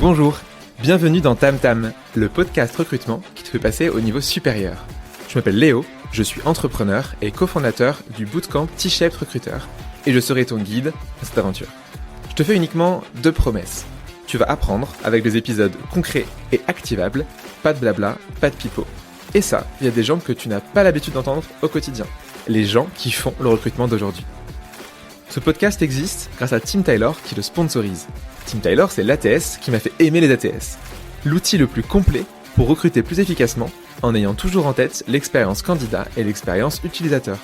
Bonjour, bienvenue dans Tam Tam, le podcast recrutement qui te fait passer au niveau supérieur. Je m'appelle Léo, je suis entrepreneur et cofondateur du bootcamp T-Shaped Recruteur et je serai ton guide à cette aventure. Je te fais uniquement 2 promesses. Tu vas apprendre avec des épisodes concrets et activables, pas de blabla, pas de pipeau. Et ça, il y a des gens que tu n'as pas l'habitude d'entendre au quotidien, les gens qui font le recrutement d'aujourd'hui. Ce podcast existe grâce à Tim Tyler qui le sponsorise. Tim Tyler, c'est l'ATS qui m'a fait aimer les ATS. L'outil le plus complet pour recruter plus efficacement en ayant toujours en tête l'expérience candidat et l'expérience utilisateur.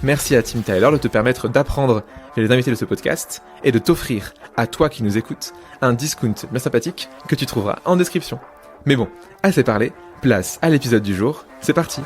Merci à Tim Tyler de te permettre d'apprendre les invités de ce podcast et de t'offrir, à toi qui nous écoutes, un discount bien sympathique que tu trouveras en description. Mais bon, assez parlé, place à l'épisode du jour, c'est parti.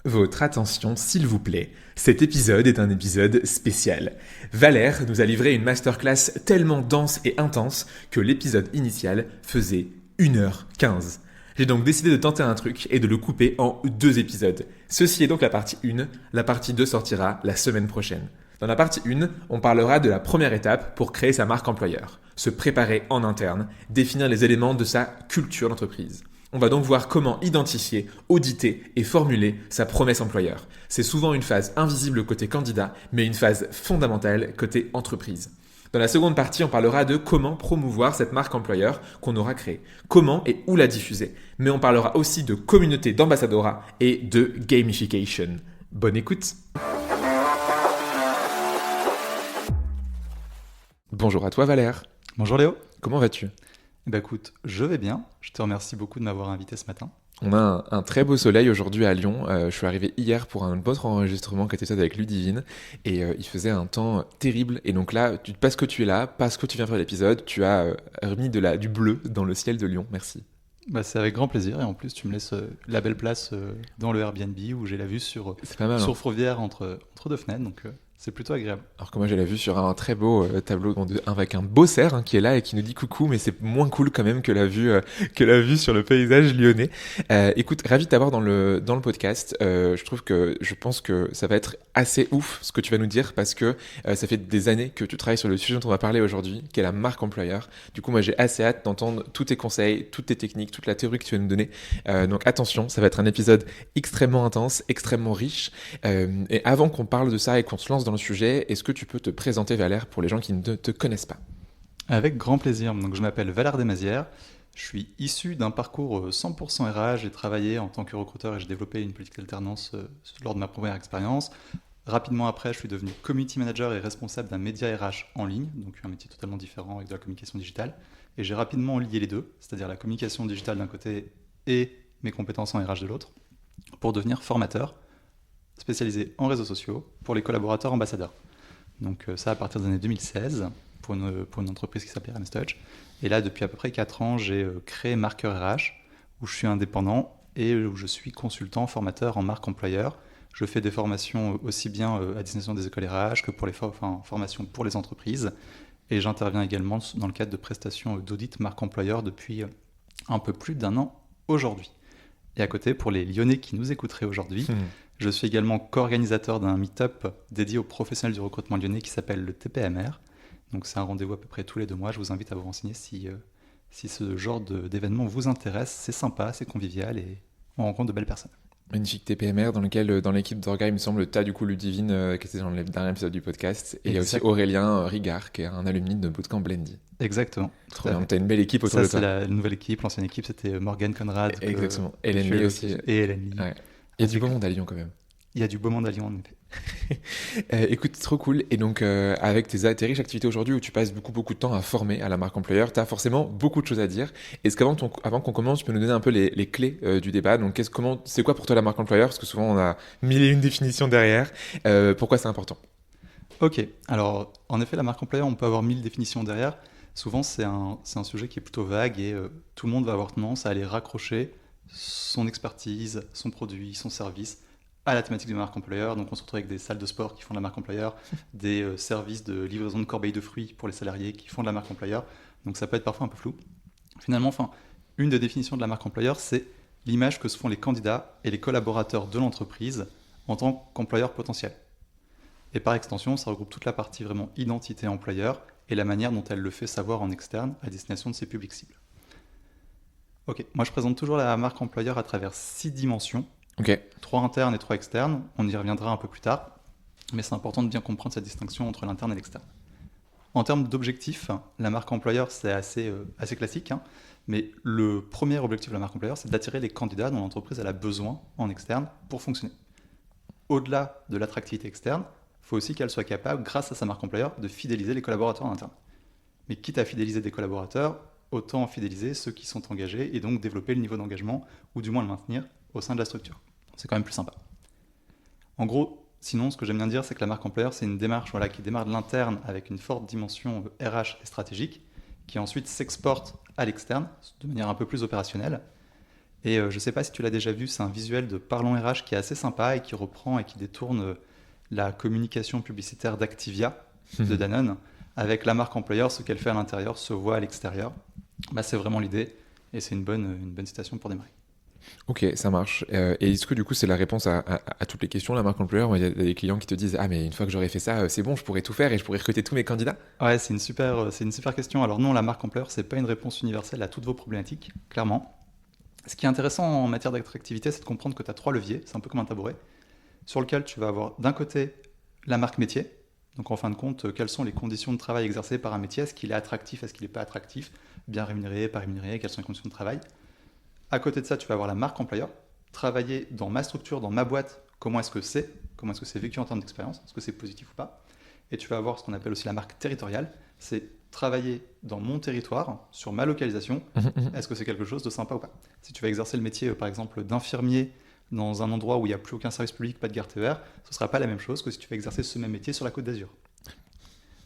Votre attention, s'il vous plaît. Cet épisode est un épisode spécial. Valère nous a livré une masterclass tellement dense et intense que l'épisode initial faisait 1h15. J'ai donc décidé de tenter un truc et de le couper en 2 épisodes. Ceci est donc la partie 1, la partie 2 sortira la semaine prochaine. Dans la partie 1, on parlera de la première étape pour créer sa marque employeur, se préparer en interne, définir les éléments de sa culture d'entreprise. On va donc voir comment identifier, auditer et formuler sa promesse employeur. C'est souvent une phase invisible côté candidat, mais une phase fondamentale côté entreprise. Dans la seconde partie, on parlera de comment promouvoir cette marque employeur qu'on aura créée, comment et où la diffuser. Mais on parlera aussi de communauté d'ambassadorat et de gamification. Bonne écoute! Bonjour à toi Valère. Bonjour Léo. Comment vas-tu? Écoute, je vais bien. Je te remercie beaucoup de m'avoir invité ce matin. On a un très beau soleil aujourd'hui à Lyon. Je suis arrivé hier pour un autre enregistrement qui était ça avec Ludivine et il faisait un temps terrible. Et donc là, parce que tu es là, parce que tu viens faire l'épisode, tu as remis du bleu dans le ciel de Lyon. Merci. C'est avec grand plaisir et en plus tu me laisses la belle place dans le Airbnb où j'ai la vue sur Fourvière entre 2 fenêtres. Donc c'est plutôt agréable. Alors que moi j'ai la vue sur un très beau tableau avec un beau cerf qui est là et qui nous dit coucou, mais c'est moins cool quand même que la vue sur le paysage lyonnais. Écoute, ravi de t'avoir dans le podcast. Je pense que ça va être assez ouf ce que tu vas nous dire parce que ça fait des années que tu travailles sur le sujet dont on va parler aujourd'hui, qui est la marque employeur. Du coup, moi j'ai assez hâte d'entendre tous tes conseils, toutes tes techniques, toute la théorie que tu vas nous donner. Donc attention, ça va être un épisode extrêmement intense, extrêmement riche. Et avant qu'on parle de ça et qu'on se lance dans le sujet, est-ce que tu peux te présenter Valère pour les gens qui ne te connaissent pas? Avec grand plaisir. Donc je m'appelle Valère Desmazières. Je suis issu d'un parcours 100% RH. J'ai travaillé en tant que recruteur et j'ai développé une politique d'alternance lors de ma première expérience. Rapidement après, je suis devenu community manager et responsable d'un média RH en ligne, donc un métier totalement différent avec de la communication digitale. Et j'ai rapidement lié les deux, c'est-à-dire la communication digitale d'un côté et mes compétences en RH de l'autre, pour devenir formateur spécialisé en réseaux sociaux pour les collaborateurs ambassadeurs. Donc ça à partir des années 2016 pour une entreprise qui s'appelait Ramstage. Et là, depuis à peu près 4 ans, j'ai créé Marqueur RH, où je suis indépendant et où je suis consultant, formateur en marque employeur. Je fais des formations aussi bien à destination des écoles RH que pour les formations pour les entreprises. Et j'interviens également dans le cadre de prestations d'audit marque employeur depuis un peu plus d'1 an aujourd'hui. Et à côté, pour les Lyonnais qui nous écouteraient aujourd'hui, je suis également co-organisateur d'un meet-up dédié aux professionnels du recrutement lyonnais qui s'appelle le TPMR. Donc c'est un rendez-vous à peu près tous les 2 mois. Je vous invite à vous renseigner si ce genre d'événement vous intéresse. C'est sympa, c'est convivial et on rencontre de belles personnes. Magnifique TPMR dans lequel, dans l'équipe d'Orga, il me semble, tu as du coup Ludivine qui était dans le dernier épisode du podcast. Et il y a aussi Aurélien Rigard qui est un alumni de Bootcamp Blendy. Exactement. Trop bien. Tu as une belle équipe autour de toi. Ça, c'est la nouvelle équipe. L'ancienne équipe, c'était Morgane Conrad. Exactement. Hélène Lee aussi. Et Hélène Lee. Ouais. Il y a du beau monde à Lyon quand même. Il y a du beau monde à Lyon en effet. Écoute, trop cool. Et donc, avec tes riches activités aujourd'hui où tu passes beaucoup de temps à former à la marque employeur, tu as forcément beaucoup de choses à dire. Est-ce qu'avant qu'on commence, tu peux nous donner un peu les clés du débat? Donc, c'est quoi pour toi la marque employeur? Parce que souvent, on a 1001 définitions derrière. Pourquoi c'est important? Ok. Alors, en effet, la marque employeur, on peut avoir 1000 définitions derrière. Souvent, c'est un sujet qui est plutôt vague et tout le monde va avoir tendance à aller raccrocher son expertise, son produit, son service à la thématique de marque employeur. Donc on se retrouve avec des salles de sport qui font de la marque employeur, des services de livraison de corbeilles de fruits pour les salariés qui font de la marque employeur. Donc ça peut être parfois un peu flou. Finalement, une des définitions de la marque employeur, c'est l'image que se font les candidats et les collaborateurs de l'entreprise en tant qu'employeur potentiel. Et par extension, ça regroupe toute la partie vraiment identité employeur et la manière dont elle le fait savoir en externe à destination de ses publics cibles. Ok, moi je présente toujours la marque employeur à travers 6 dimensions, Ok. 3 internes et 3 externes, on y reviendra un peu plus tard, mais c'est important de bien comprendre cette distinction entre l'interne et l'externe. En termes d'objectifs, la marque employeur c'est assez classique, hein, mais le premier objectif de la marque employeur c'est d'attirer les candidats dont l'entreprise elle a besoin en externe pour fonctionner. Au-delà de l'attractivité externe, il faut aussi qu'elle soit capable, grâce à sa marque employeur, de fidéliser les collaborateurs en interne. Mais quitte à fidéliser des collaborateurs, autant fidéliser ceux qui sont engagés et donc développer le niveau d'engagement, ou du moins le maintenir au sein de la structure. C'est quand même plus sympa. En gros, sinon, ce que j'aime bien dire, c'est que la marque employeur, c'est une démarche qui démarre de l'interne avec une forte dimension RH et stratégique, qui ensuite s'exporte à l'externe de manière un peu plus opérationnelle. Et je ne sais pas si tu l'as déjà vu, c'est un visuel de Parlons RH qui est assez sympa et qui reprend et qui détourne la communication publicitaire d'Activia, de Danone, avec la marque employeur, ce qu'elle fait à l'intérieur se voit à l'extérieur. C'est vraiment l'idée et c'est une bonne citation pour démarrer. Ok, ça marche. Et est-ce que du coup c'est la réponse à toutes les questions, la marque employeur? Il y a des clients qui te disent ah mais une fois que j'aurai fait ça, c'est bon, je pourrai tout faire et je pourrai recruter tous mes candidats? Ouais, c'est une super question. Alors non, la marque employeur, c'est pas une réponse universelle à toutes vos problématiques, clairement. Ce qui est intéressant en matière d'attractivité, c'est de comprendre que tu as 3 leviers, c'est un peu comme un tabouret, sur lequel tu vas avoir d'un côté la marque métier, donc en fin de compte, quelles sont les conditions de travail exercées par un métier, est-ce qu'il est attractif, est-ce qu'il n'est pas attractif, bien rémunéré, pas rémunéré, quelles sont les conditions de travail. À côté de ça, tu vas avoir la marque employeur, travailler dans ma structure, dans ma boîte, comment est-ce que c'est vécu en termes d'expérience, est-ce que c'est positif ou pas. Et tu vas avoir ce qu'on appelle aussi la marque territoriale, c'est travailler dans mon territoire, sur ma localisation, est-ce que c'est quelque chose de sympa ou pas. Si tu vas exercer le métier, par exemple, d'infirmier dans un endroit où il n'y a plus aucun service public, pas de gare TER, ce ne sera pas la même chose que si tu vas exercer ce même métier sur la Côte d'Azur.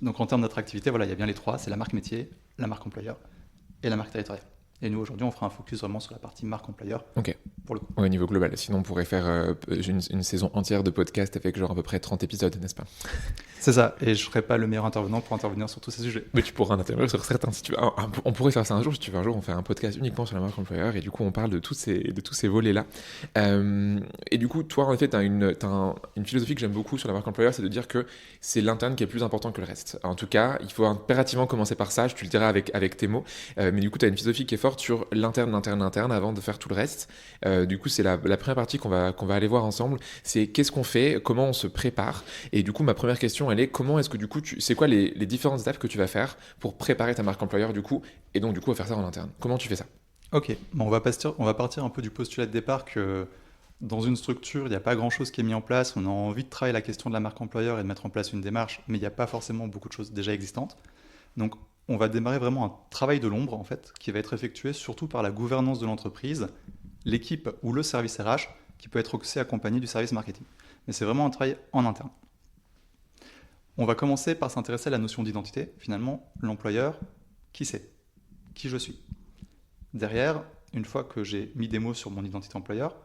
Donc en termes d'attractivité, voilà, il y a bien les 3, c'est la marque métier, la marque employeur et la marque territoriale. Et nous, aujourd'hui, on fera un focus vraiment sur la partie marque employeur. Ok. Pour le coup. Au niveau global. Sinon, on pourrait faire une saison entière de podcast avec genre à peu près 30 épisodes, n'est-ce pas? C'est ça. Et je ne serai pas le meilleur intervenant pour intervenir sur tous ces sujets. Mais tu pourras en intervenir sur certains. Si tu veux. On pourrait faire ça un jour. Si tu veux, un jour, on fait un podcast uniquement sur la marque employeur et du coup, on parle de tous ces volets-là. Et du coup, toi, en effet, tu as une philosophie que j'aime beaucoup sur la marque employeur, c'est de dire que c'est l'interne qui est plus important que le reste. En tout cas, il faut impérativement commencer par ça. Tu le diras avec tes mots. Mais du coup, tu as une philosophie qui est forte sur l'interne avant de faire tout le reste. Du coup, c'est la première partie qu'on va aller voir ensemble. C'est qu'est-ce qu'on fait, comment on se prépare. Et du coup, ma première question, elle est comment est-ce que du coup, c'est quoi les différentes étapes que tu vas faire pour préparer ta marque employeur du coup, et donc du coup, à faire ça en interne. Comment tu fais ça? Ok, bon, on va partir un peu du postulat de départ que dans une structure, il n'y a pas grand-chose qui est mis en place. On a envie de travailler la question de la marque employeur et de mettre en place une démarche, mais il n'y a pas forcément beaucoup de choses déjà existantes. Donc, on va démarrer vraiment un travail de l'ombre, en fait, qui va être effectué surtout par la gouvernance de l'entreprise, l'équipe ou le service RH, qui peut être aussi accompagné du service marketing. Mais c'est vraiment un travail en interne. On va commencer par s'intéresser à la notion d'identité. Finalement, l'employeur, qui c'est? Qui je suis? Derrière, une fois que j'ai mis des mots sur mon identité employeur,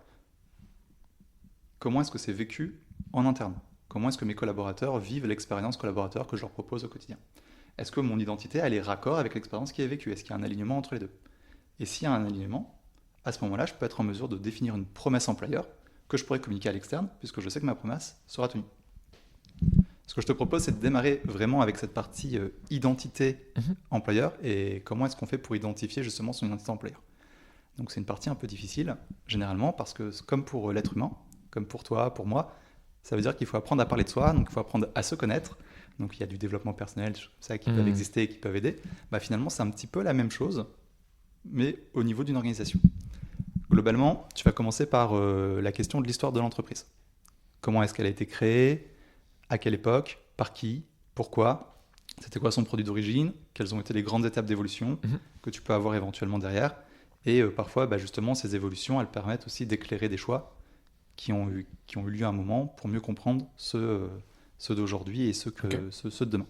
comment est-ce que c'est vécu en interne? Comment est-ce que mes collaborateurs vivent l'expérience collaborateur que je leur propose au quotidien? Est-ce que mon identité, elle est raccord avec l'expérience qui est vécue? Est-ce qu'il y a un alignement entre les deux? Et s'il y a un alignement, à ce moment-là, je peux être en mesure de définir une promesse employeur que je pourrais communiquer à l'externe, puisque je sais que ma promesse sera tenue. Ce que je te propose, c'est de démarrer vraiment avec cette partie identité employeur et comment est-ce qu'on fait pour identifier justement son identité employeur. Donc c'est une partie un peu difficile, généralement, parce que comme pour l'être humain, comme pour toi, pour moi, ça veut dire qu'il faut apprendre à parler de soi, donc il faut apprendre à se connaître. Donc il y a du développement personnel, ça qui peuvent exister et qui peuvent aider. Finalement, c'est un petit peu la même chose, mais au niveau d'une organisation. Globalement, tu vas commencer par la question de l'histoire de l'entreprise. Comment est-ce qu'elle a été créée? À quelle époque? Par qui? Pourquoi? C'était quoi son produit d'origine? Quelles ont été les grandes étapes d'évolution que tu peux avoir éventuellement derrière? Et parfois, justement, ces évolutions, elles permettent aussi d'éclairer des choix qui ont eu lieu à un moment pour mieux comprendre ceux d'aujourd'hui et ceux de demain.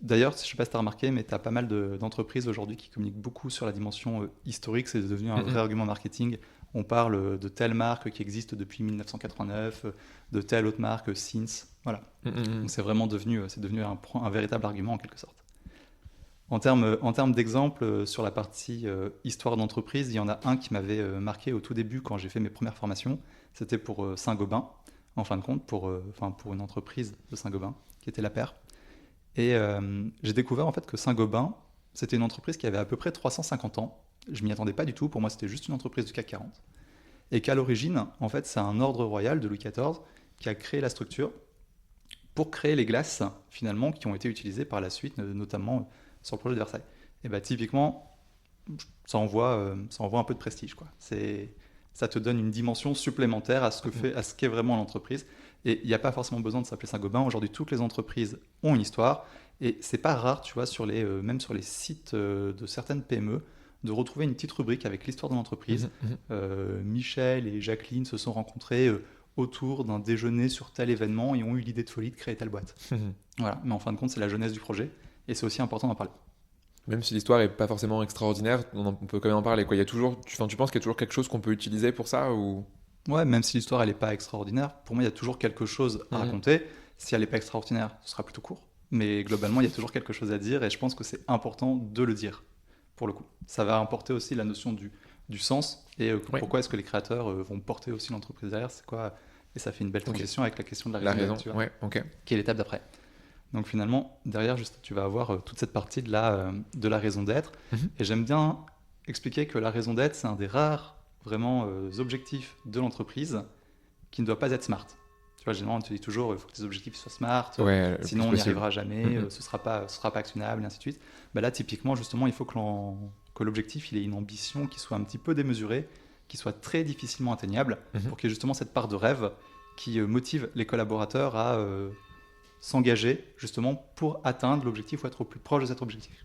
D'ailleurs, je ne sais pas si tu as remarqué, mais tu as pas mal d'entreprises aujourd'hui qui communiquent beaucoup sur la dimension historique. C'est devenu un vrai argument marketing. On parle de telle marque qui existe depuis 1989, de telle autre marque, Since. Voilà. Donc c'est vraiment devenu un véritable argument en quelque sorte. En termes d'exemples sur la partie histoire d'entreprise, il y en a un qui m'avait marqué au tout début quand j'ai fait mes premières formations. C'était pour Saint-Gobain. en fin de compte, pour une entreprise de Saint-Gobain, qui était la paire. Et j'ai découvert en fait que Saint-Gobain, c'était une entreprise qui avait à peu près 350 ans. Je m'y attendais pas du tout, pour moi c'était juste une entreprise du CAC 40. Et qu'à l'origine, en fait, c'est un ordre royal de Louis XIV qui a créé la structure pour créer les glaces, finalement, qui ont été utilisées par la suite, notamment sur le projet de Versailles. Et bah typiquement, ça envoie un peu de prestige, quoi. Ça te donne une dimension supplémentaire à ce qu'est vraiment l'entreprise. Et il n'y a pas forcément besoin de s'appeler Saint-Gobain. Aujourd'hui, toutes les entreprises ont une histoire. Et c'est pas rare, tu vois, même sur les sites de certaines PME, de retrouver une petite rubrique avec l'histoire de l'entreprise. Michel et Jacqueline se sont rencontrés autour d'un déjeuner sur tel événement et ont eu l'idée de folie de créer telle boîte. Voilà. Mais en fin de compte, c'est la jeunesse du projet. Et c'est aussi important d'en parler. Même si l'histoire est pas forcément extraordinaire, on peut quand même en parler, quoi. Il y a toujours, tu penses qu'il y a toujours quelque chose qu'on peut utiliser pour ça ou... Ouais, même si l'histoire elle est pas extraordinaire, pour moi il y a toujours quelque chose à raconter. Si elle n'est pas extraordinaire, ce sera plutôt court. Mais globalement, il y a toujours quelque chose à dire et je pense que c'est important de le dire, pour le coup. Ça va importer aussi la notion du sens et pourquoi est-ce que les créateurs vont porter aussi l'entreprise derrière, c'est quoi. Et ça fait une belle transition avec la question de la raison d'être, tu vois, qui est l'étape d'après. Donc finalement, derrière, juste, tu vas avoir toute cette partie de la raison d'être. Et j'aime bien expliquer que la raison d'être, c'est un des rares vraiment objectifs de l'entreprise qui ne doit pas être smart. Tu vois, généralement, on te dit toujours, il faut que tes objectifs soient smart, sinon on n'y arrivera jamais, ce sera pas actionnable, et ainsi de suite. Bah là, typiquement, justement, il faut que l'objectif il ait une ambition qui soit un petit peu démesurée, qui soit très difficilement atteignable, pour qu'il y ait justement cette part de rêve qui motive les collaborateurs à s'engager justement pour atteindre l'objectif ou être au plus proche de cet objectif.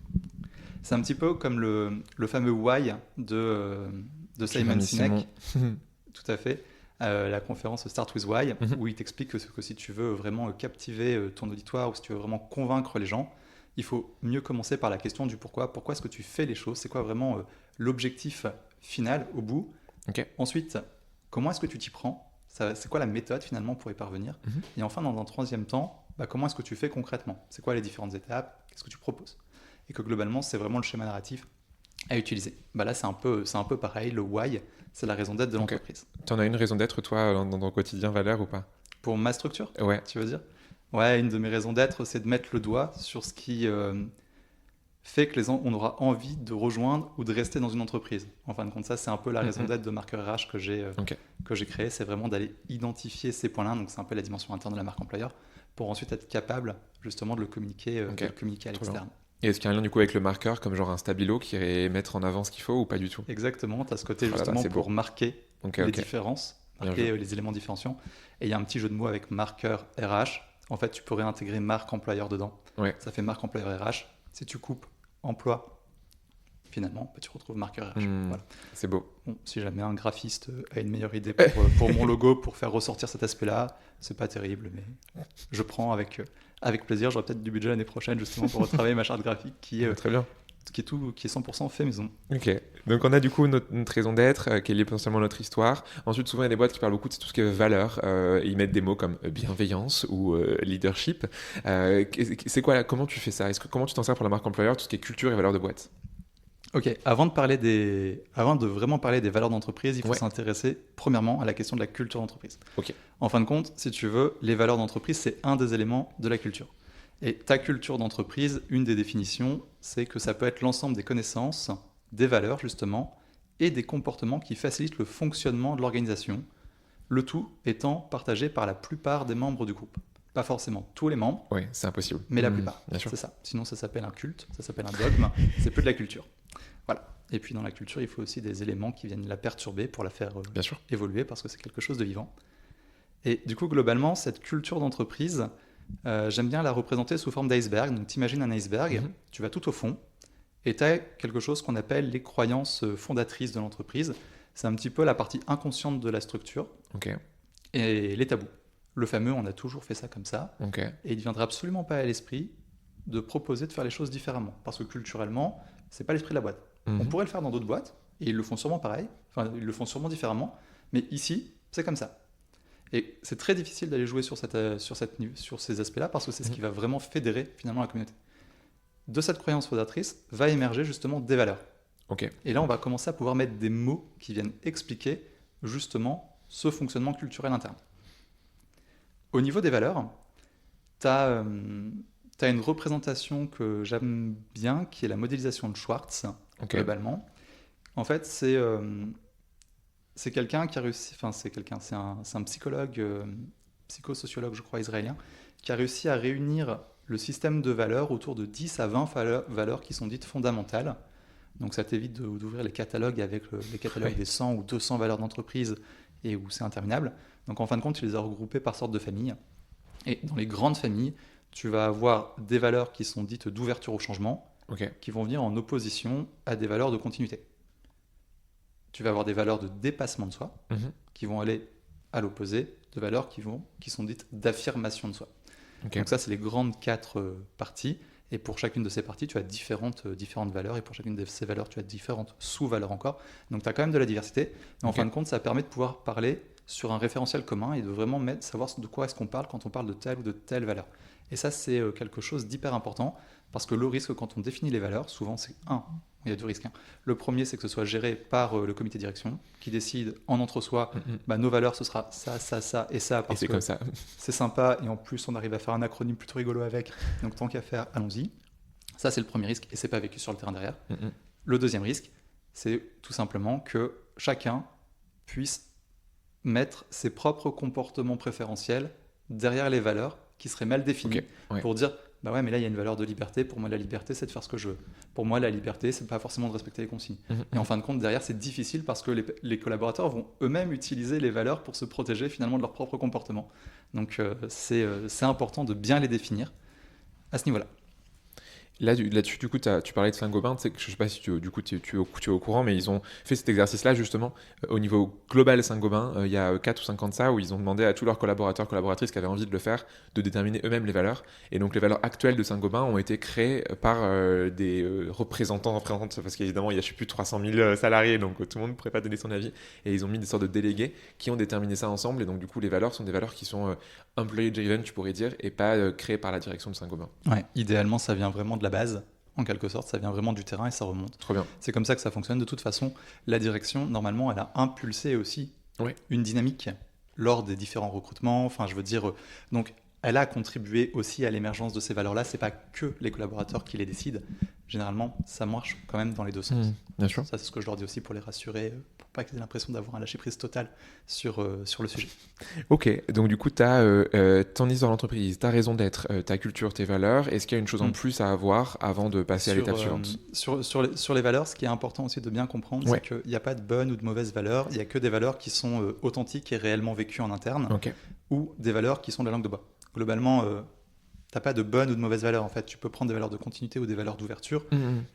C'est un petit peu comme le fameux why de Simon Sinek. Tout à fait. La conférence Start with Why, où il t'explique que si tu veux vraiment captiver ton auditoire ou si tu veux vraiment convaincre les gens, il faut mieux commencer par la question du pourquoi. Pourquoi est-ce que tu fais les choses? C'est quoi vraiment l'objectif final au bout? Ensuite, comment est-ce que tu t'y prends? C'est quoi la méthode finalement pour y parvenir? Et enfin, dans un troisième temps, comment est-ce que tu fais concrètement? C'est quoi les différentes étapes? Qu'est-ce que tu proposes? Et que globalement, c'est vraiment le schéma narratif à utiliser. Là, c'est un peu pareil. Le why, c'est la raison d'être de l'entreprise. Tu en as une raison d'être, toi, dans ton quotidien, Valère, ou pas? Pour ma structure, ouais. Tu veux dire? Ouais, une de mes raisons d'être, c'est de mettre le doigt sur ce qui fait que on aura envie de rejoindre ou de rester dans une entreprise. En fin de compte, ça, c'est un peu la raison d'être de Marqueur RH que j'ai créé. C'est vraiment d'aller identifier ces points-là. Donc, c'est un peu la dimension interne de la marque employeur pour ensuite être capable, justement, de le communiquer, à l'externe. Et est-ce qu'il y a un lien du coup avec le marqueur, comme genre un stabilo qui irait mettre en avant ce qu'il faut ou pas du tout? Exactement, tu as ce côté justement pour marquer les différences, marquer les éléments différenciants. Et il y a un petit jeu de mots avec marqueur RH. En fait, tu pourrais intégrer marque employeur dedans. Ça fait marque employeur RH. Si tu coupes emploi, finalement, tu retrouves marqueur RH. Voilà. C'est beau. Bon, si jamais un graphiste a une meilleure idée pour mon logo, pour faire ressortir cet aspect-là, c'est pas terrible, mais je prends avec plaisir. J'aurai peut-être du budget l'année prochaine justement pour retravailler ma charte graphique qui est très bien. Qui est 100% fait maison. Ok, donc on a du coup notre raison d'être, qui est liée potentiellement à notre histoire. Ensuite, souvent il y a des boîtes qui parlent beaucoup de tout ce qui est valeur, et ils mettent des mots comme bienveillance ou leadership. C'est quoi, comment tu fais ça? Comment tu t'en sers pour la marque employeur, tout ce qui est culture et valeur de boîte? Ok, avant de vraiment parler des valeurs d'entreprise, il faut s'intéresser premièrement à la question de la culture d'entreprise. En fin de compte, si tu veux, les valeurs d'entreprise, c'est un des éléments de la culture. Et ta culture d'entreprise, une des définitions, c'est que ça peut être l'ensemble des connaissances, des valeurs justement, et des comportements qui facilitent le fonctionnement de l'organisation, le tout étant partagé par la plupart des membres du groupe. Pas forcément tous les membres, c'est impossible. Mais la plupart, c'est ça. Sinon ça s'appelle un culte, ça s'appelle un dogme, c'est plus de la culture. Voilà. Et puis dans la culture, il faut aussi des éléments qui viennent la perturber pour la faire évoluer, parce que c'est quelque chose de vivant. Et du coup, globalement, cette culture d'entreprise, j'aime bien la représenter sous forme d'iceberg. Donc, tu imagines un iceberg, tu vas tout au fond, et tu as quelque chose qu'on appelle les croyances fondatrices de l'entreprise. C'est un petit peu la partie inconsciente de la structure. Et les tabous. Le fameux, on a toujours fait ça comme ça. Et il ne viendra absolument pas à l'esprit de proposer de faire les choses différemment. Parce que culturellement, ce n'est pas l'esprit de la boîte. On pourrait le faire dans d'autres boîtes, et ils le font sûrement pareil, enfin, ils le font sûrement différemment, mais ici, c'est comme ça. Et c'est très difficile d'aller jouer sur ces aspects-là, parce que c'est ce qui va vraiment fédérer finalement la communauté. De cette croyance fondatrice va émerger justement des valeurs. Et là, on va commencer à pouvoir mettre des mots qui viennent expliquer justement ce fonctionnement culturel interne. Au niveau des valeurs, tu as une représentation que j'aime bien, qui est la modélisation de Schwartz, globalement. En fait, c'est quelqu'un qui a réussi, enfin c'est un psychologue, psychosociologue, je crois, israélien, qui a réussi à réunir le système de valeurs autour de 10 à 20 valeurs qui sont dites fondamentales. Donc ça t'évite d'ouvrir les catalogues avec les catalogues des 100 ou 200 valeurs d'entreprise et où c'est interminable. Donc en fin de compte, tu les as regroupées par sorte de famille. Et dans les grandes familles, tu vas avoir des valeurs qui sont dites d'ouverture au changement, qui vont venir en opposition à des valeurs de continuité. Tu vas avoir des valeurs de dépassement de soi, qui vont aller à l'opposé de valeurs qui sont dites d'affirmation de soi. Donc ça, c'est les grandes 4 parties. Et pour chacune de ces parties, tu as différentes valeurs. Et pour chacune de ces valeurs, tu as différentes sous-valeurs encore. Donc tu as quand même de la diversité. Mais en fin de compte, ça permet de pouvoir parler sur un référentiel commun et de vraiment savoir de quoi est-ce qu'on parle quand on parle de telle ou de telle valeur. Et ça, c'est quelque chose d'hyper important. Parce que le risque, quand on définit les valeurs, souvent, c'est il y a 2 risques. Le premier, c'est que ce soit géré par le comité de direction qui décide en entre-soi, nos valeurs, ce sera ça, ça, ça et ça. Parce et c'est que comme ça. C'est sympa et en plus, on arrive à faire un acronyme plutôt rigolo avec. Donc, tant qu'à faire, allons-y. Ça, c'est le premier risque et c'est pas vécu sur le terrain derrière. Le deuxième risque, c'est tout simplement que chacun puisse mettre ses propres comportements préférentiels derrière les valeurs qui seraient mal définies pour dire bah ouais, mais là il y a une valeur de liberté. Pour moi, la liberté, c'est de faire ce que je veux. Pour moi, la liberté, c'est pas forcément de respecter les consignes. Et en fin de compte, derrière, c'est difficile parce que les collaborateurs vont eux-mêmes utiliser les valeurs pour se protéger finalement de leur propre comportement. Donc c'est important de bien les définir à ce niveau-là. Là-dessus, du coup, tu parlais de Saint-Gobain. Tu sais, je ne sais pas si tu es au courant, mais ils ont fait cet exercice-là, justement, au niveau global Saint-Gobain. Il y a 4 ou 5 ans de ça, où ils ont demandé à tous leurs collaborateurs, collaboratrices qui avaient envie de le faire, de déterminer eux-mêmes les valeurs. Et donc, les valeurs actuelles de Saint-Gobain ont été créées par des représentantes, parce qu'évidemment, il y a, je ne sais plus, 300 000 salariés, donc tout le monde ne pourrait pas donner son avis. Et ils ont mis des sortes de délégués qui ont déterminé ça ensemble. Et donc, du coup, les valeurs sont des valeurs qui sont employee-driven, tu pourrais dire, et pas créées par la direction de Saint-Gobain. Ouais, idéalement, ça vient vraiment de la base, en quelque sorte, ça vient vraiment du terrain et ça remonte. Trop bien. C'est comme ça que ça fonctionne. De toute façon, la direction, normalement, elle a impulsé aussi une dynamique lors des différents recrutements. Enfin, je veux dire, donc, elle a contribué aussi à l'émergence de ces valeurs-là. C'est pas que les collaborateurs qui les décident. Généralement, ça marche quand même dans les 2 sens. Bien sûr. Ça, c'est ce que je leur dis aussi pour les rassurer, pour pas qu'ils aient l'impression d'avoir un lâcher-prise total sur le sujet. Ok, donc du coup, tu as ton histoire d'entreprise, ta raison d'être, ta culture, tes valeurs. Est-ce qu'il y a une chose en plus à avoir avant de passer à l'étape suivante ? Sur les valeurs, ce qui est important aussi de bien comprendre, c'est qu'il n'y a pas de bonnes ou de mauvaises valeurs. Il n'y a que des valeurs qui sont authentiques et réellement vécues en interne, ou des valeurs qui sont de la langue de bois. Globalement, t'as pas de bonnes ou de mauvaises valeurs. En fait, tu peux prendre des valeurs de continuité ou des valeurs d'ouverture.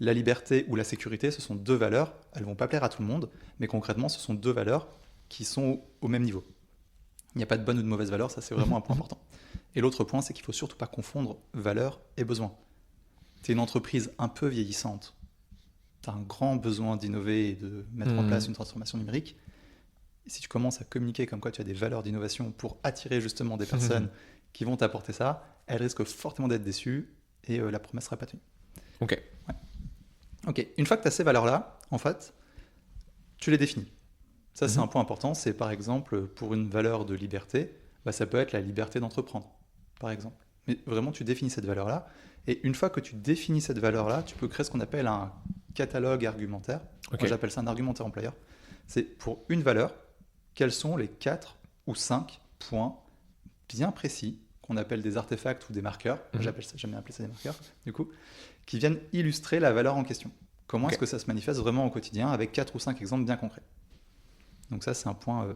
La liberté ou la sécurité, ce sont 2 valeurs. Elles vont pas plaire à tout le monde, mais concrètement, ce sont 2 valeurs qui sont au même niveau. Il n'y a pas de bonnes ou de mauvaises valeurs, ça c'est vraiment un point important. Et l'autre point, c'est qu'il faut surtout pas confondre valeurs et besoins. Tu es une entreprise un peu vieillissante. Tu as un grand besoin d'innover et de mettre en place une transformation numérique. Et si tu commences à communiquer comme quoi tu as des valeurs d'innovation pour attirer justement des personnes qui vont t'apporter ça, elles risquent fortement d'être déçues et la promesse ne sera pas tenue. Ok. Une fois que tu as ces valeurs-là, en fait, tu les définis. Ça, c'est un point important. C'est par exemple, pour une valeur de liberté, ça peut être la liberté d'entreprendre, par exemple. Mais vraiment, tu définis cette valeur-là. Et une fois que tu définis cette valeur-là, tu peux créer ce qu'on appelle un catalogue argumentaire. Moi, j'appelle ça un argumentaire employeur. C'est pour une valeur, quels sont les 4 ou 5 points bien précis qu'on appelle des artefacts ou des marqueurs, j'aime bien appeler ça des marqueurs, du coup, qui viennent illustrer la valeur en question. Comment est-ce que ça se manifeste vraiment au quotidien avec 4 ou 5 exemples bien concrets. Donc ça, c'est un point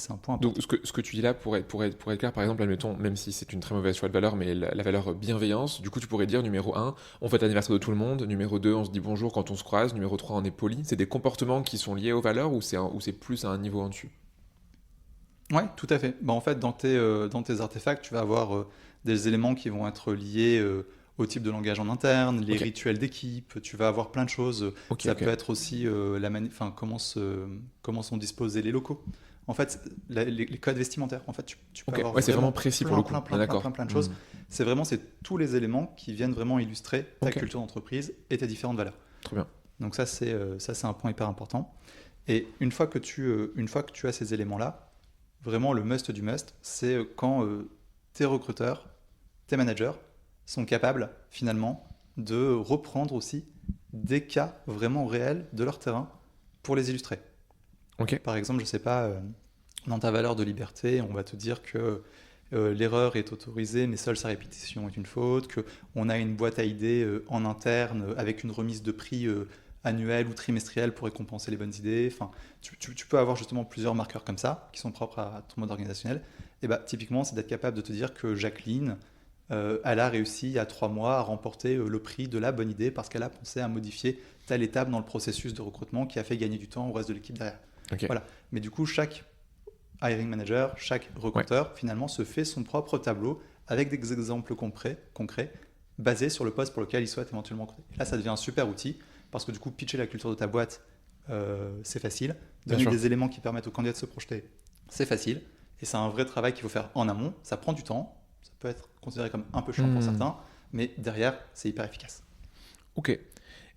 important. Donc ce que tu dis là, pour être clair, par exemple, admettons, même si c'est une très mauvaise choix de valeur, mais la valeur bienveillance, du coup, tu pourrais dire numéro 1, on fête l'anniversaire de tout le monde, numéro 2, on se dit bonjour quand on se croise, numéro 3, on est poli. C'est des comportements qui sont liés aux valeurs ou c'est plus à un niveau en dessus ? Oui, tout à fait. En fait, dans tes artefacts, tu vas avoir des éléments qui vont être liés au type de langage en interne, les rituels d'équipe, tu vas avoir plein de choses. Ça peut être aussi comment sont disposés les locaux. En fait, les codes vestimentaires. En fait, tu peux avoir c'est vraiment précis pour le coup. Plein de choses. C'est tous les éléments qui viennent vraiment illustrer ta culture d'entreprise et tes différentes valeurs. Très bien. Donc ça, c'est un point hyper important. Et une fois que tu as ces éléments-là, vraiment, le must du must, c'est quand tes recruteurs, tes managers sont capables finalement de reprendre aussi des cas vraiment réels de leur terrain pour les illustrer. Ok. Par exemple, je ne sais pas, dans ta valeur de liberté, on va te dire que l'erreur est autorisée, mais seule sa répétition est une faute, qu'on a une boîte à idées en interne avec une remise de prix annuelle ou trimestrielle pour récompenser les bonnes idées. Enfin, tu peux avoir justement plusieurs marqueurs comme ça, qui sont propres à ton mode organisationnel. Et bah, typiquement, c'est d'être capable de te dire que Jacqueline, elle a réussi il y a 3 mois à remporter le prix de la bonne idée parce qu'elle a pensé à modifier telle étape dans le processus de recrutement qui a fait gagner du temps au reste de l'équipe derrière. Ok. Voilà. Mais du coup, chaque hiring manager, chaque recruteur, finalement, se fait son propre tableau avec des exemples concrets basés sur le poste pour lequel il souhaite éventuellement recruter. Là, ça devient un super outil parce que du coup, pitcher la culture de ta boîte, c'est facile. Bien Donner sûr. des éléments qui permettent au candidat de se projeter, c'est facile. Et c'est un vrai travail qu'il faut faire en amont. Ça prend du temps. Ça peut être considéré comme un peu chiant pour certains, mais derrière, c'est hyper efficace. Ok.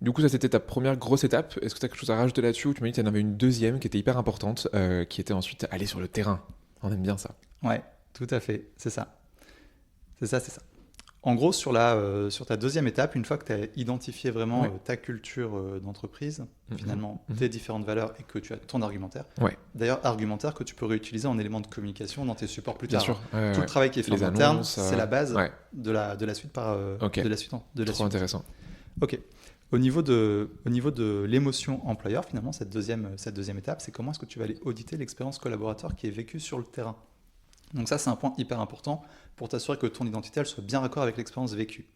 Du coup, ça c'était ta première grosse étape. Est-ce que tu as quelque chose à rajouter là-dessus ou tu m'as dit que tu en avais une deuxième qui était hyper importante, qui était ensuite aller sur le terrain. On aime bien ça. Ouais, tout à fait. C'est ça. C'est ça. En gros, sur ta deuxième étape, une fois que tu as identifié vraiment Ouais. ta culture d'entreprise, Mhm. finalement Mhm. tes différentes valeurs et que tu as ton argumentaire, Ouais. d'ailleurs, argumentaire que tu peux réutiliser en élément de communication dans tes supports plus Bien tard. sûr. Tout le travail qui est fait Les en interne, annonces, c'est la base ouais. de la suite Ok. de la suite. Trop intéressant. Ok. Au niveau de l'émotion employeur, finalement, cette deuxième étape, c'est comment est-ce que tu vas aller auditer l'expérience collaborateur qui est vécue sur le terrain. Donc ça, c'est un point hyper important pour t'assurer que ton identité, elle soit bien raccord avec l'expérience vécue.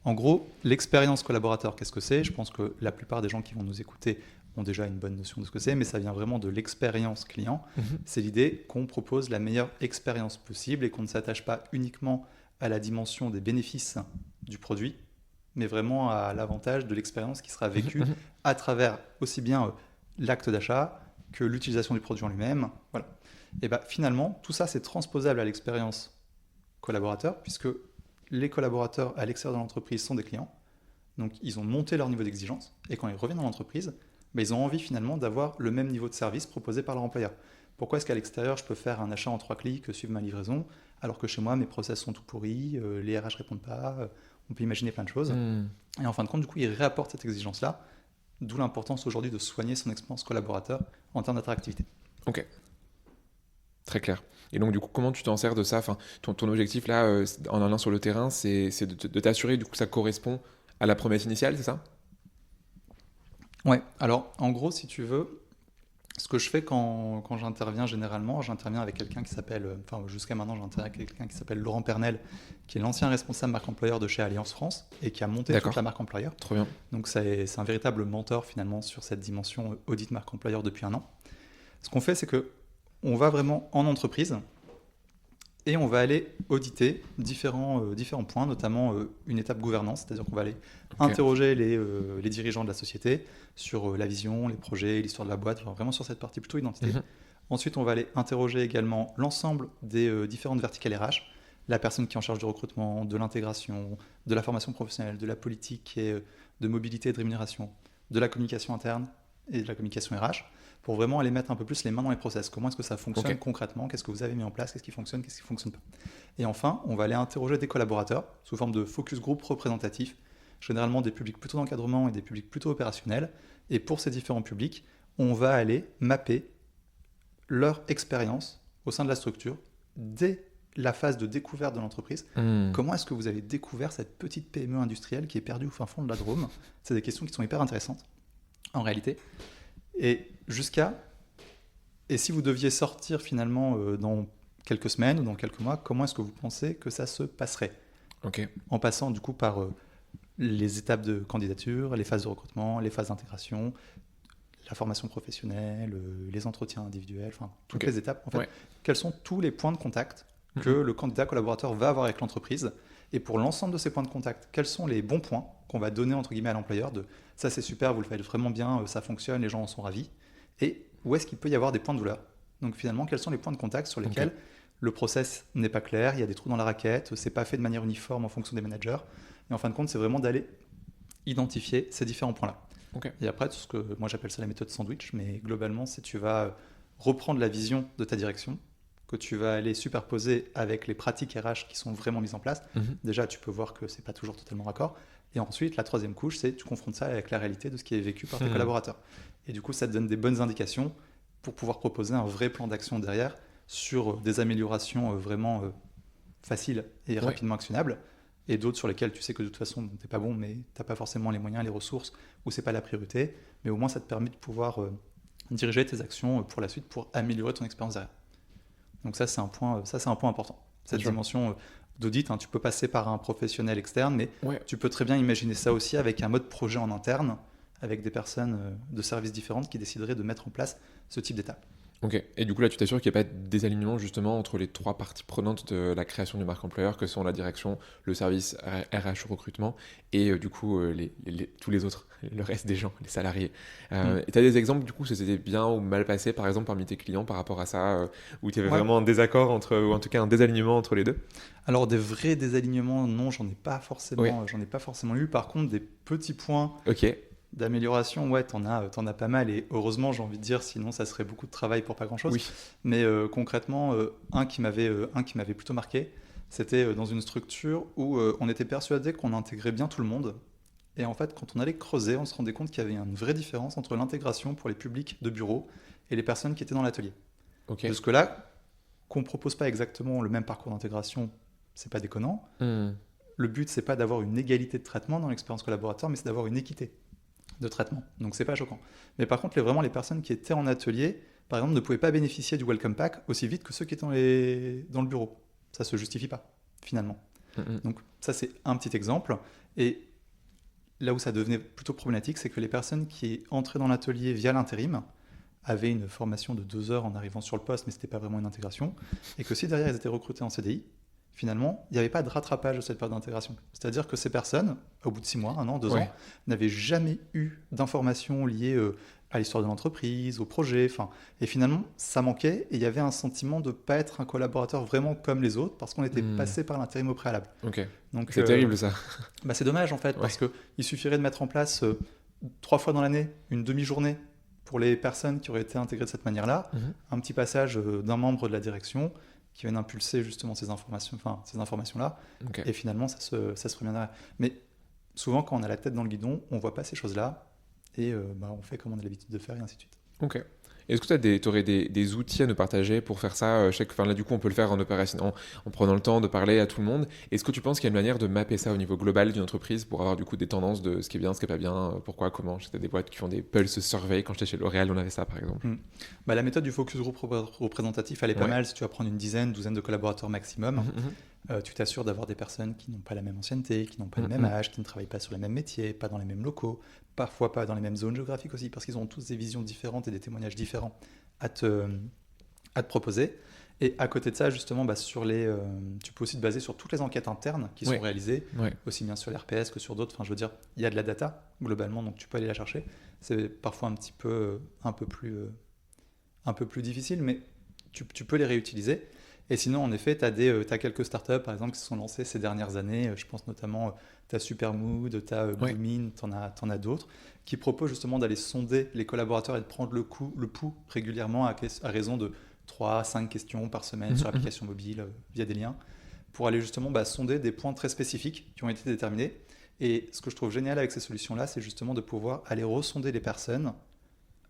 En gros, l'expérience collaborateur, qu'est-ce que c'est ? Je pense que la plupart des gens qui vont nous écouter ont déjà une bonne notion de ce que c'est, mais ça vient vraiment de l'expérience client. C'est l'idée qu'on propose la meilleure expérience possible et qu'on ne s'attache pas uniquement à la dimension des bénéfices du produit, mais vraiment à l'avantage de l'expérience qui sera vécue à travers aussi bien l'acte d'achat que l'utilisation du produit en lui-même. Voilà. Et bah, finalement, tout ça, c'est transposable à l'expérience collaborateur, puisque les collaborateurs à l'extérieur de l'entreprise sont des clients. Donc, ils ont monté leur niveau d'exigence. Et quand ils reviennent dans l'entreprise, bah, ils ont envie finalement d'avoir le même niveau de service proposé par leur employeur. Pourquoi est-ce qu'à l'extérieur, je peux faire un achat en 3 clics, suivre ma livraison, alors que chez moi, mes process sont tout pourris, les RH ne répondent pas, on peut imaginer plein de choses. Et en fin de compte, du coup, ils réapportent cette exigence-là, d'où l'importance aujourd'hui de soigner son expérience collaborateur en termes d'attractivité. Ok. Très clair. Et donc, du coup, comment tu t'en sers de ça ? Enfin, ton objectif, là, en allant sur le terrain, c'est de t'assurer du coup, que ça correspond à la promesse initiale, c'est ça ? Ouais, alors en gros, si tu veux, ce que je fais quand j'interviens généralement, j'interviens avec quelqu'un qui s'appelle, enfin jusqu'à maintenant, j'interviens avec quelqu'un qui s'appelle Laurent Pernel, qui est l'ancien responsable marque employeur de chez Alliance France et qui a monté toute la marque employeur. Trop bien. Donc c'est un véritable mentor finalement sur cette dimension audit marque employeur depuis 1 an. Ce qu'on fait, c'est que on va vraiment en entreprise et on va aller auditer différents points, notamment une étape gouvernance, c'est-à-dire qu'on va aller interroger les dirigeants de la société sur la vision, les projets, l'histoire de la boîte, enfin, vraiment sur cette partie plutôt identité. Ensuite, on va aller interroger également l'ensemble des différentes verticales RH, la personne qui est en charge du recrutement, de l'intégration, de la formation professionnelle, de la politique et de mobilité et de rémunération, de la communication interne et de la communication RH, pour vraiment aller mettre un peu plus les mains dans les process. Comment est-ce que ça fonctionne concrètement ? Qu'est-ce que vous avez mis en place ? Qu'est-ce qui fonctionne ? Qu'est-ce qui ne fonctionne pas ? Et enfin, on va aller interroger des collaborateurs sous forme de focus group représentatifs, généralement des publics plutôt d'encadrement et des publics plutôt opérationnels. Et pour ces différents publics, on va aller mapper leur expérience au sein de la structure dès la phase de découverte de l'entreprise. Comment est-ce que vous avez découvert cette petite PME industrielle qui est perdue au fin fond de la Drôme ? C'est des questions qui sont hyper intéressantes en réalité. Et si vous deviez sortir finalement dans quelques semaines ou dans quelques mois, comment est-ce que vous pensez que ça se passerait ? En passant du coup par les étapes de candidature, les phases de recrutement, les phases d'intégration, la formation professionnelle, les entretiens individuels, enfin toutes les étapes. En fait, quels sont tous les points de contact que le candidat collaborateur va avoir avec l'entreprise ? Et pour l'ensemble de ces points de contact, quels sont les bons points qu'on va donner entre guillemets à l'employeur de ça c'est super, vous le faites vraiment bien, ça fonctionne, les gens en sont ravis. Et où est-ce qu'il peut y avoir des points de douleur ? Donc finalement, quels sont les points de contact sur lesquels le process n'est pas clair, il y a des trous dans la raquette, c'est pas fait de manière uniforme en fonction des managers. Et en fin de compte, c'est vraiment d'aller identifier ces différents points-là. Et après, tout ce que moi j'appelle ça la méthode sandwich, mais globalement, c'est tu vas reprendre la vision de ta direction, que tu vas aller superposer avec les pratiques RH qui sont vraiment mises en place. Déjà, tu peux voir que c'est pas toujours totalement raccord. Et ensuite, la troisième couche, c'est tu confrontes ça avec la réalité de ce qui est vécu par tes collaborateurs. Et du coup, ça te donne des bonnes indications pour pouvoir proposer un vrai plan d'action derrière sur des améliorations vraiment faciles et rapidement actionnables, et d'autres sur lesquelles tu sais que de toute façon, tu n'es pas bon, mais tu n'as pas forcément les moyens, les ressources, ou c'est pas la priorité, mais au moins ça te permet de pouvoir diriger tes actions pour la suite, pour améliorer ton expérience derrière. Donc ça, c'est un point important. Cette dimension d'audit, tu peux passer par un professionnel externe, mais tu peux très bien imaginer ça aussi avec un mode projet en interne, avec des personnes de services différentes qui décideraient de mettre en place ce type d'étape. Ok, et du coup là tu t'assures qu'il n'y a pas de désalignement justement entre les trois parties prenantes de la création du marque employeur, que sont la direction, le service RH recrutement et du coup tous les autres, le reste des gens, les salariés. Et tu as des exemples du coup, ça s'était bien ou mal passé par exemple parmi tes clients par rapport à ça, où tu avais vraiment un désaccord ou en tout cas un désalignement entre les deux? Alors des vrais désalignements, non, j'en ai pas forcément eu. Par contre, des petits points d'amélioration, t'en as pas mal, et heureusement, j'ai envie de dire, sinon ça serait beaucoup de travail pour pas grand-chose. Mais concrètement, un qui m'avait plutôt marqué, c'était dans une structure où on était persuadé qu'on intégrait bien tout le monde. Et en fait, quand on allait creuser, on se rendait compte qu'il y avait une vraie différence entre l'intégration pour les publics de bureau et les personnes qui étaient dans l'atelier. Jusque-là, qu'on propose pas exactement le même parcours d'intégration, c'est pas déconnant. Le but, c'est pas d'avoir une égalité de traitement dans l'expérience collaborateur, mais c'est d'avoir une équité de traitement. Donc c'est pas choquant. Mais par contre, vraiment les personnes qui étaient en atelier, par exemple, ne pouvaient pas bénéficier du welcome pack aussi vite que ceux qui étaient dans le bureau. Ça se justifie pas, finalement. Donc ça, c'est un petit exemple. Et là où ça devenait plutôt problématique, c'est que les personnes qui entraient dans l'atelier via l'intérim avaient une formation de 2 heures en arrivant sur le poste, mais c'était pas vraiment une intégration. Et que si derrière, ils étaient recrutés en CDI, finalement, il n'y avait pas de rattrapage de cette période d'intégration. C'est-à-dire que ces personnes, au bout de 6 mois, 1 an, 2 ans, n'avaient jamais eu d'informations liées à l'histoire de l'entreprise, au projet. Et finalement, ça manquait, et il y avait un sentiment de ne pas être un collaborateur vraiment comme les autres, parce qu'on était passé par l'intérim au préalable. Donc, c'est terrible ça. C'est dommage en fait, parce qu'il suffirait de mettre en place 3 fois dans l'année une demi-journée pour les personnes qui auraient été intégrées de cette manière-là, un petit passage d'un membre de la direction qui viennent impulser justement ces informations-là, et finalement ça se ferait bien derrière. Mais souvent quand on a la tête dans le guidon, on ne voit pas ces choses-là, et on fait comme on a l'habitude de faire, et ainsi de suite. Ok. Est-ce que tu aurais des outils à nous partager pour faire ça? Là, du coup, on peut le faire en opération, en prenant le temps de parler à tout le monde. Est-ce que tu penses qu'il y a une manière de mapper ça au niveau global d'une entreprise pour avoir du coup des tendances de ce qui est bien, ce qui est pas bien, pourquoi, comment? J'étais des boîtes qui font des pulse survey. Quand j'étais chez L'Oréal, on avait ça par exemple. La méthode du focus group représentatif, elle est pas mal. Si tu vas prendre une douzaine de collaborateurs maximum, tu t'assures d'avoir des personnes qui n'ont pas la même ancienneté, qui n'ont pas le même âge, qui ne travaillent pas sur les mêmes métiers, pas dans les mêmes locaux, parfois pas dans les mêmes zones géographiques aussi, parce qu'ils ont tous des visions différentes et des témoignages différents à te proposer. Et à côté de ça, justement, tu peux aussi te baser sur toutes les enquêtes internes qui sont réalisées, aussi bien sur l'RPS que sur d'autres. Je veux dire, il y a de la data, globalement, donc tu peux aller la chercher. C'est parfois un peu plus difficile, mais tu peux les réutiliser. Et sinon, en effet, tu as quelques startups, par exemple, qui se sont lancées ces dernières années. Je pense notamment, tu as Supermood, tu as Bluemin, tu en as d'autres, qui proposent justement d'aller sonder les collaborateurs et de prendre le pouls régulièrement à raison de 3-5 questions par semaine sur l'application mobile, via des liens, pour aller justement sonder des points très spécifiques qui ont été déterminés. Et ce que je trouve génial avec ces solutions-là, c'est justement de pouvoir aller ressonder les personnes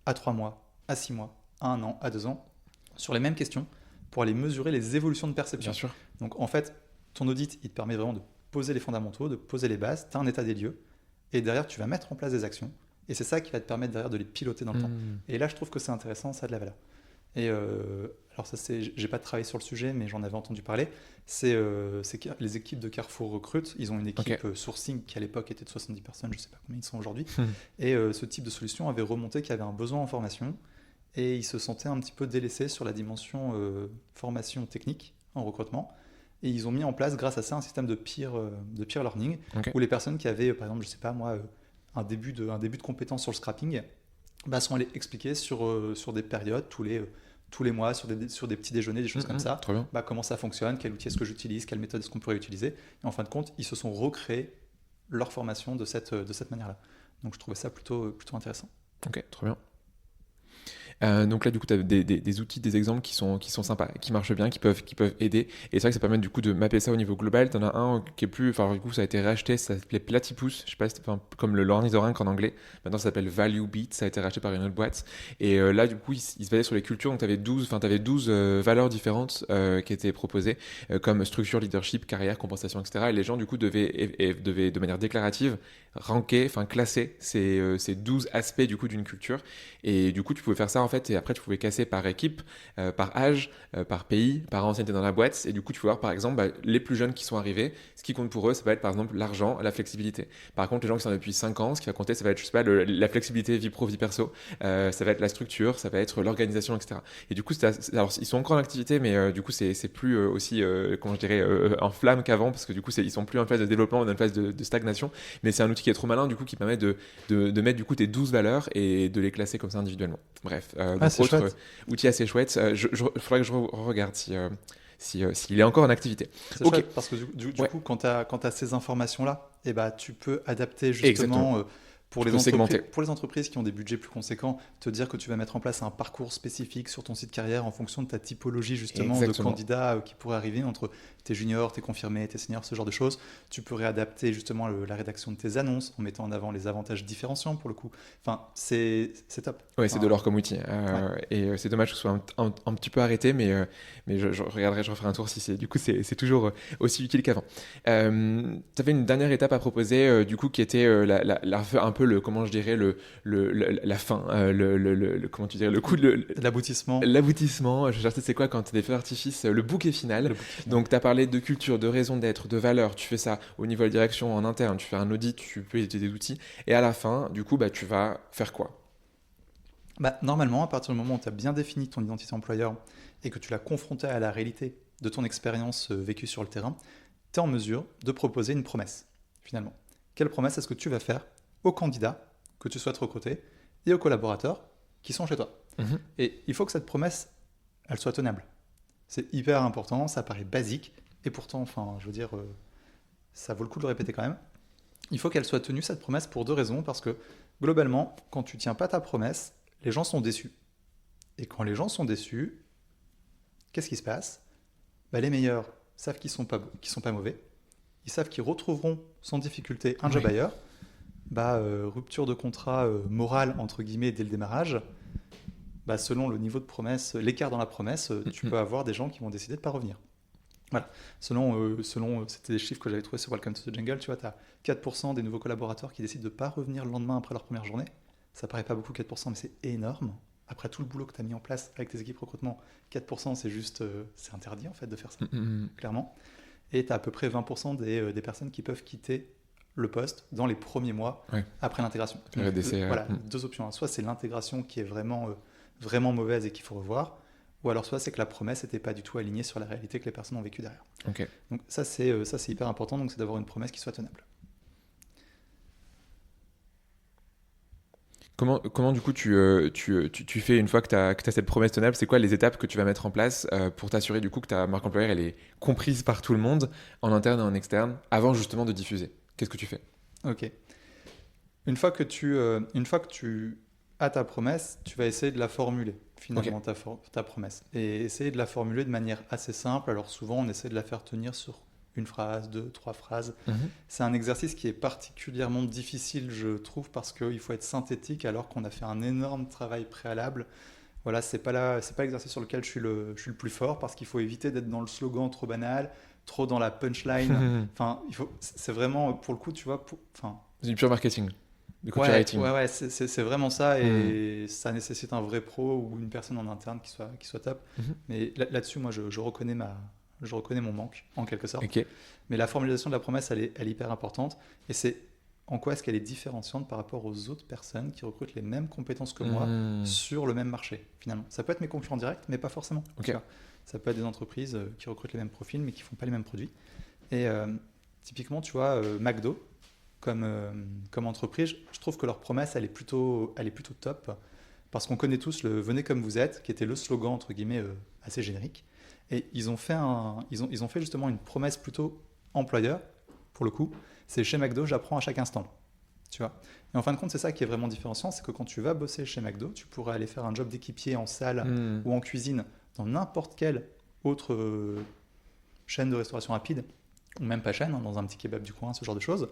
à 3 mois, à 6 mois, à 1 an, à 2 ans, sur les mêmes questions, pour aller mesurer les évolutions de perception. Bien sûr. Donc en fait, ton audit, il te permet vraiment de poser les fondamentaux, de poser les bases, tu as un état des lieux, et derrière, tu vas mettre en place des actions, et c'est ça qui va te permettre derrière de les piloter dans le temps. Et là, je trouve que c'est intéressant, ça a de la valeur. Et alors ça, j'ai pas travaillé sur le sujet, mais j'en avais entendu parler. C'est les équipes de Carrefour recrutent. Ils ont une équipe sourcing qui à l'époque était de 70 personnes, je sais pas combien ils sont aujourd'hui. Et ce type de solution avait remonté qu'il y avait un besoin en formation, et ils se sentaient un petit peu délaissés sur la dimension formation technique en recrutement. Et ils ont mis en place, grâce à ça, un système de peer learning, où les personnes qui avaient, par exemple, je sais pas moi, un début de compétence sur le scrapping, sont allées expliquer sur des périodes, tous les mois, sur des petits déjeuners, des choses comme ça, comment ça fonctionne, quel outil est-ce que j'utilise, quelle méthode est-ce qu'on pourrait utiliser. Et en fin de compte, ils se sont recréés leur formation de cette manière-là. Donc je trouvais ça plutôt intéressant. Ok, trop bien. Donc là, du coup, tu as des outils, des exemples qui sont sympas, qui marchent bien, qui peuvent aider. Et c'est vrai que ça permet du coup de mapper ça au niveau global. Tu en as un qui est plus. Enfin, du coup, ça a été racheté, ça s'appelait Platypus. Je sais pas, comme le l'ornithorynque en anglais. Maintenant, ça s'appelle Value Beat. Ça a été racheté par une autre boîte. Et là, du coup, il se basait sur les cultures. Donc, tu avais 12 valeurs différentes qui étaient proposées, comme structure, leadership, carrière, compensation, etc. Et les gens, du coup, devaient de manière déclarative, ranker, enfin, classer ces 12 aspects du coup d'une culture. Et du coup, tu pouvais faire ça en fait, et après, tu pouvais casser par équipe, par âge, par pays, par ancienneté dans la boîte. Et du coup, tu peux voir par exemple les plus jeunes qui sont arrivés. Ce qui compte pour eux, ça va être par exemple l'argent, la flexibilité. Par contre, les gens qui sont là depuis 5 ans, ce qui va compter, ça va être, je sais pas, la flexibilité vie pro, vie perso. Ça va être la structure, ça va être l'organisation, etc. Et du coup, alors, ils sont encore en activité, mais du coup, c'est plus aussi, comment je dirais, en flamme qu'avant, parce que du coup, ils sont plus en phase de développement, on est en phase de stagnation. Mais c'est un outil qui est trop malin, du coup, qui permet de mettre du coup tes 12 valeurs et de les classer comme ça individuellement. Bref, donc autre outil assez chouette. Faudrait que je regarde s'il est encore en activité. C'est chouette parce que du coup, quand tu as ces informations-là, eh ben, tu peux adapter justement pour les entreprises qui ont des budgets plus conséquents, te dire que tu vas mettre en place un parcours spécifique sur ton site carrière en fonction de ta typologie justement de candidats qui pourraient arriver entre tes juniors, tes confirmés, tes seniors, ce genre de choses. Tu peux réadapter justement la rédaction de tes annonces en mettant en avant les avantages différenciants pour le coup. Enfin, c'est top. Ouais, c'est de l'or comme outil. Et c'est dommage que ce soit un petit peu arrêté, mais je regarderai, je referai un tour si c'est. Du coup, c'est toujours aussi utile qu'avant. Tu avais une dernière étape à proposer, du coup, qui était un peu comment je dirais la fin, comment tu dirais, le coup de l'aboutissement. L'aboutissement. Je cherchais c'est quoi quand tu as des feux d'artifice, le bouquet final. Donc, tu as parlé de culture, de raison d'être, de valeur. Tu fais ça au niveau de la direction en interne. Tu fais un audit, tu peux utiliser des outils. Et à la fin, du coup, tu vas faire quoi? Normalement, à partir du moment où tu as bien défini ton identité employeur et que tu l'as confronté à la réalité de ton expérience vécue sur le terrain, tu es en mesure de proposer une promesse, finalement. Quelle promesse est-ce que tu vas faire aux candidats que tu souhaites recruter et aux collaborateurs qui sont chez toi? Et il faut que cette promesse, elle soit tenable. C'est hyper important, ça paraît basique, et pourtant, enfin, je veux dire, ça vaut le coup de le répéter quand même. Il faut qu'elle soit tenue, cette promesse, pour 2 raisons, parce que globalement, quand tu tiens pas ta promesse, les gens sont déçus. Et quand les gens sont déçus, qu'est-ce qui se passe? Les meilleurs savent qu'ils sont pas mauvais. Ils savent qu'ils retrouveront sans difficulté un job ailleurs. Rupture de contrat morale, entre guillemets, dès le démarrage. Selon le niveau de promesse, l'écart dans la promesse, tu peux avoir des gens qui vont décider de ne pas revenir. Voilà. Selon c'était des chiffres que j'avais trouvés sur Welcome to the Jungle, tu vois, tu as 4% des nouveaux collaborateurs qui décident de ne pas revenir le lendemain après leur première journée. Ça paraît pas beaucoup 4%, mais c'est énorme. Après tout le boulot que tu as mis en place avec tes équipes recrutement, 4% c'est juste, c'est interdit en fait de faire ça, clairement. Et tu as à peu près 20% des personnes qui peuvent quitter le poste dans les premiers mois après l'intégration. Voilà, 2 options. Soit c'est l'intégration qui est vraiment, vraiment mauvaise et qu'il faut revoir, ou alors soit c'est que la promesse n'était pas du tout alignée sur la réalité que les personnes ont vécue derrière. Donc ça c'est hyper important, donc c'est d'avoir une promesse qui soit tenable. Comment du coup tu fais une fois que tu as cette promesse tenable? C'est quoi les étapes que tu vas mettre en place pour t'assurer du coup que ta marque employeur elle est comprise par tout le monde, en interne et en externe, avant justement de diffuser? Qu'est-ce que tu fais? Ok. Une fois que tu as ta promesse, tu vas essayer de la formuler finalement, ta promesse. Et essayer de la formuler de manière assez simple. Alors souvent on essaie de la faire tenir sur 1 phrase, 2, 3 phrases. C'est un exercice qui est particulièrement difficile, je trouve, parce qu'il faut être synthétique alors qu'on a fait un énorme travail préalable. Voilà, c'est pas l'exercice sur lequel je suis le plus fort, parce qu'il faut éviter d'être dans le slogan trop banal, trop dans la punchline. C'est vraiment, pour le coup, tu vois... C'est du pure marketing, du copywriting. Ouais, c'est vraiment ça, et ça nécessite un vrai pro ou une personne en interne qui soit top. Mais là-dessus, moi, je reconnais mon manque, en quelque sorte. Mais la formulation de la promesse, elle est hyper importante. Et c'est en quoi est-ce qu'elle est différenciante par rapport aux autres personnes qui recrutent les mêmes compétences que moi sur le même marché, finalement. Ça peut être mes concurrents directs, mais pas forcément. Ça peut être des entreprises qui recrutent les mêmes profils, mais qui ne font pas les mêmes produits. Et typiquement, tu vois, McDo, comme entreprise, je trouve que leur promesse, elle est plutôt top. Parce qu'on connaît tous le « venez comme vous êtes », qui était le slogan, entre guillemets, assez générique. Et ils ont fait justement une promesse plutôt employeur, pour le coup. C'est chez McDo, j'apprends à chaque instant. tu vois. Et en fin de compte, c'est ça qui est vraiment différenciant, c'est que quand tu vas bosser chez McDo, tu pourrais aller faire un job d'équipier en salle ou en cuisine dans n'importe quelle autre chaîne de restauration rapide, ou même pas chaîne, dans un petit kebab du coin, ce genre de choses.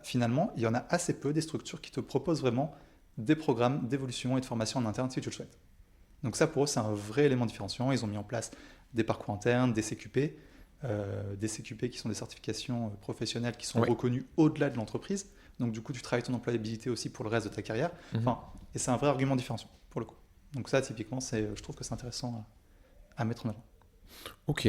Finalement, il y en a assez peu des structures qui te proposent vraiment des programmes d'évolution et de formation en interne si tu le souhaites. Donc ça, pour eux, c'est un vrai élément différenciant. Ils ont mis en place des parcours internes, des CQP qui sont des certifications professionnelles qui sont reconnues au-delà de l'entreprise. Donc du coup, tu travailles ton employabilité aussi pour le reste de ta carrière. Et c'est un vrai argument différenciant pour le coup. Donc ça, typiquement, je trouve que c'est intéressant à mettre en avant. Ok,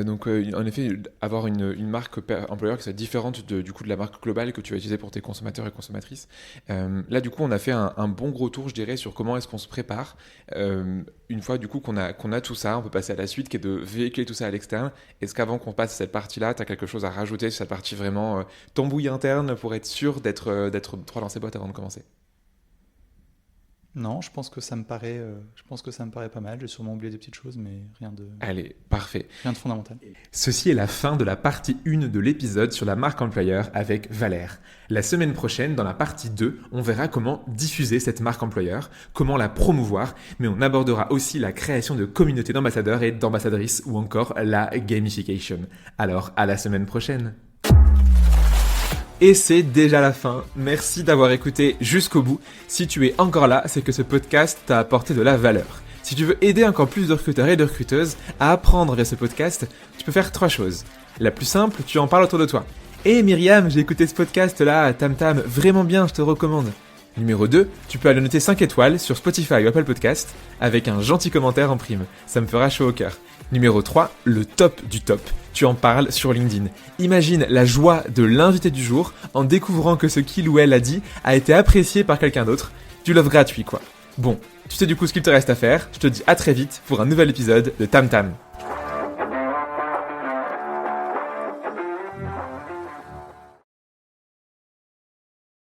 donc en effet, avoir une marque employeur qui soit différente du coup de la marque globale que tu vas utiliser pour tes consommateurs et consommatrices. Là, du coup, on a fait un bon gros tour, je dirais, sur comment est-ce qu'on se prépare. Une fois du coup qu'on a tout ça, on peut passer à la suite qui est de véhiculer tout ça à l'externe. Est-ce qu'avant qu'on passe à cette partie-là, tu as quelque chose à rajouter sur cette partie vraiment tambouille interne pour être sûr d'être droit dans ses bottes avant de commencer? Non, je pense que ça me paraît pas mal. J'ai sûrement oublié des petites choses, mais Allez, parfait. Rien de fondamental. Ceci est la fin de la partie 1 de l'épisode sur la marque employeur avec Valère. La semaine prochaine, dans la partie 2, on verra comment diffuser cette marque employeur, comment la promouvoir, mais on abordera aussi la création de communautés d'ambassadeurs et d'ambassadrices ou encore la gamification. Alors, à la semaine prochaine. Et c'est déjà la fin. Merci d'avoir écouté jusqu'au bout. Si tu es encore là, c'est que ce podcast t'a apporté de la valeur. Si tu veux aider encore plus de recruteurs et de recruteuses à apprendre via ce podcast, tu peux faire 3 choses. La plus simple, tu en parles autour de toi. Hey Myriam, j'ai écouté ce podcast-là, Tam Tam, vraiment bien, je te recommande. Numéro 2, tu peux aller noter 5 étoiles sur Spotify ou Apple Podcast avec un gentil commentaire en prime. Ça me fera chaud au cœur. Numéro 3, le top du top. Tu en parles sur LinkedIn. Imagine la joie de l'invité du jour en découvrant que ce qu'il ou elle a dit a été apprécié par quelqu'un d'autre. Du love gratuit quoi. Bon, tu sais du coup ce qu'il te reste à faire. Je te dis à très vite pour un nouvel épisode de Tam Tam.